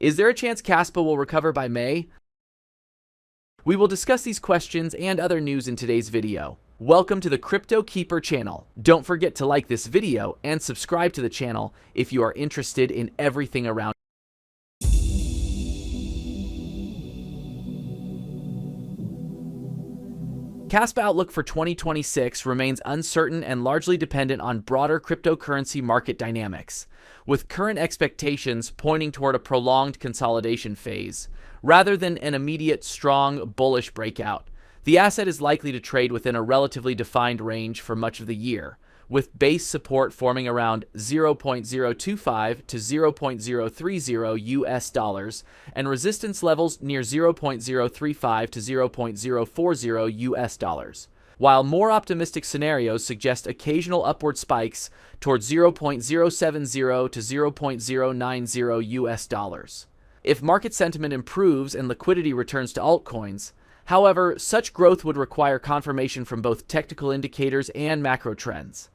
Is there a chance Kaspa will recover by May? We will discuss these questions and other news in today's video. Welcome to the Crypto Keeper channel. Don't forget to like this video and subscribe to the channel if you are interested in everything around. Kaspa outlook for 2026 remains uncertain and largely dependent on broader cryptocurrency market dynamics, with current expectations pointing toward a prolonged consolidation phase, rather than an immediate strong bullish breakout. The asset is likely to trade within a relatively defined range for much of the year, with base support forming around 0.025 to 0.030 US dollars and resistance levels near 0.035 to 0.040 US dollars, while more optimistic scenarios suggest occasional upward spikes towards 0.070 to 0.090 US dollars. If market sentiment improves and liquidity returns to altcoins, however, such growth would require confirmation from both technical indicators and macro trends.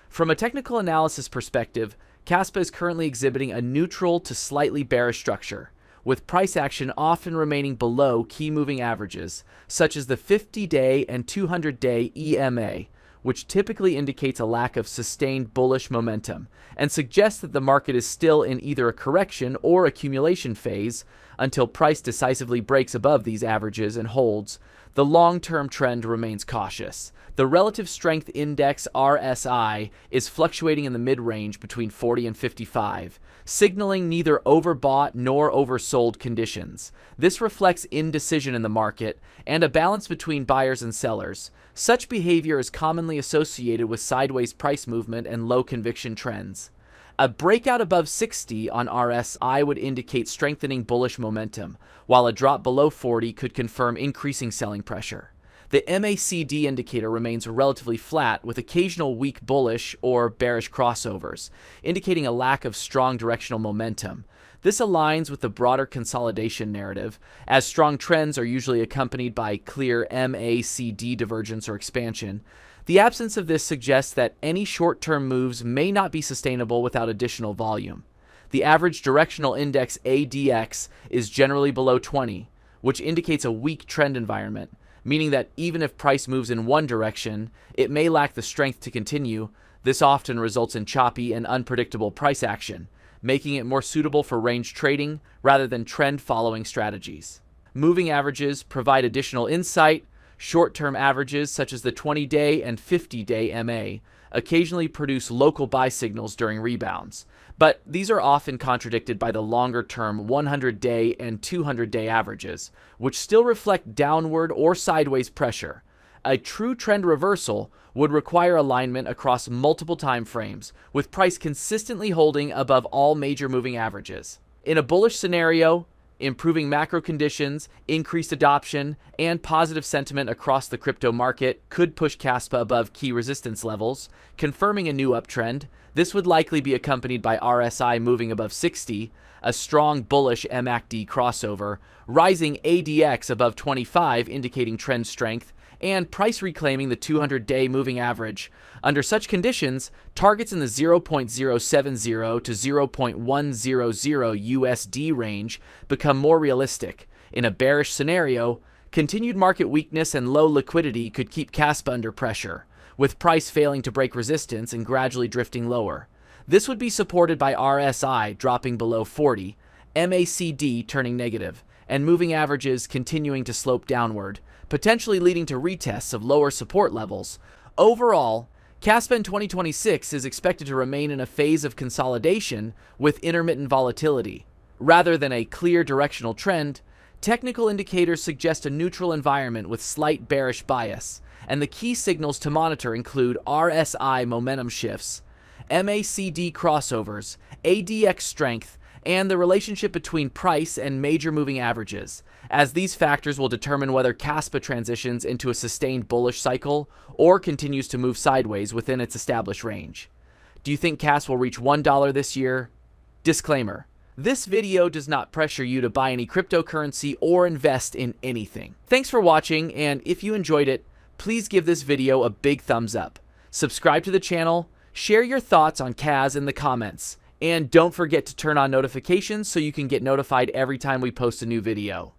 From a technical analysis perspective, Kaspa is currently exhibiting a neutral to slightly bearish structure, with price action often remaining below key moving averages, such as the 50-day and 200-day EMA, which typically indicates a lack of sustained bullish momentum and suggests that the market is still in either a correction or accumulation phase until price decisively breaks above these averages and holds. The long-term trend remains cautious. The Relative Strength Index RSI is fluctuating in the mid-range between 40 and 55, signaling neither overbought nor oversold conditions. This reflects indecision in the market and a balance between buyers and sellers. Such behavior is commonly associated with sideways price movement and low conviction trends. A breakout above 60 on RSI would indicate strengthening bullish momentum, while a drop below 40 could confirm increasing selling pressure. The MACD indicator remains relatively flat with occasional weak bullish or bearish crossovers, indicating a lack of strong directional momentum. This aligns with the broader consolidation narrative, as strong trends are usually accompanied by clear MACD divergence or expansion. The absence of this suggests that any short-term moves may not be sustainable without additional volume. The average directional index ADX is generally below 20, which indicates a weak trend environment, meaning that even if price moves in one direction, it may lack the strength to continue. This often results in choppy and unpredictable price action, making it more suitable for range trading rather than trend-following strategies. Moving averages provide additional insight. Short-term averages, such as the 20-day and 50-day MA, occasionally produce local buy signals during rebounds, but these are often contradicted by the longer-term 100-day and 200-day averages, which still reflect downward or sideways pressure. A true trend reversal would require alignment across multiple time frames, with price consistently holding above all major moving averages. In a bullish scenario, improving macro conditions, increased adoption, and positive sentiment across the crypto market could push Kaspa above key resistance levels, confirming a new uptrend. This would likely be accompanied by RSI moving above 60, a strong bullish MACD crossover, rising ADX above 25 indicating trend strength, and price reclaiming the 200-day moving average. Under such conditions, targets in the 0.070 to 0.100 USD range become more realistic. In a bearish scenario, continued market weakness and low liquidity could keep Kaspa under pressure, with price failing to break resistance and gradually drifting lower. This would be supported by RSI dropping below 40, MACD turning negative, and moving averages continuing to slope downward, potentially leading to retests of lower support levels. Overall, Kaspa in 2026 is expected to remain in a phase of consolidation with intermittent volatility. Rather than a clear directional trend, technical indicators suggest a neutral environment with slight bearish bias, and the key signals to monitor include RSI momentum shifts, MACD crossovers, ADX strength, and the relationship between price and major moving averages, as these factors will determine whether Kaspa transitions into a sustained bullish cycle or continues to move sideways within its established range. Do you think Kaspa will reach $1 this year? Disclaimer: this video does not pressure you to buy any cryptocurrency or invest in anything. Thanks for watching, and if you enjoyed it, please give this video a big thumbs up. Subscribe to the channel, share your thoughts on Kaz in the comments, And don't forget to turn on notifications so you can get notified every time we post a new video.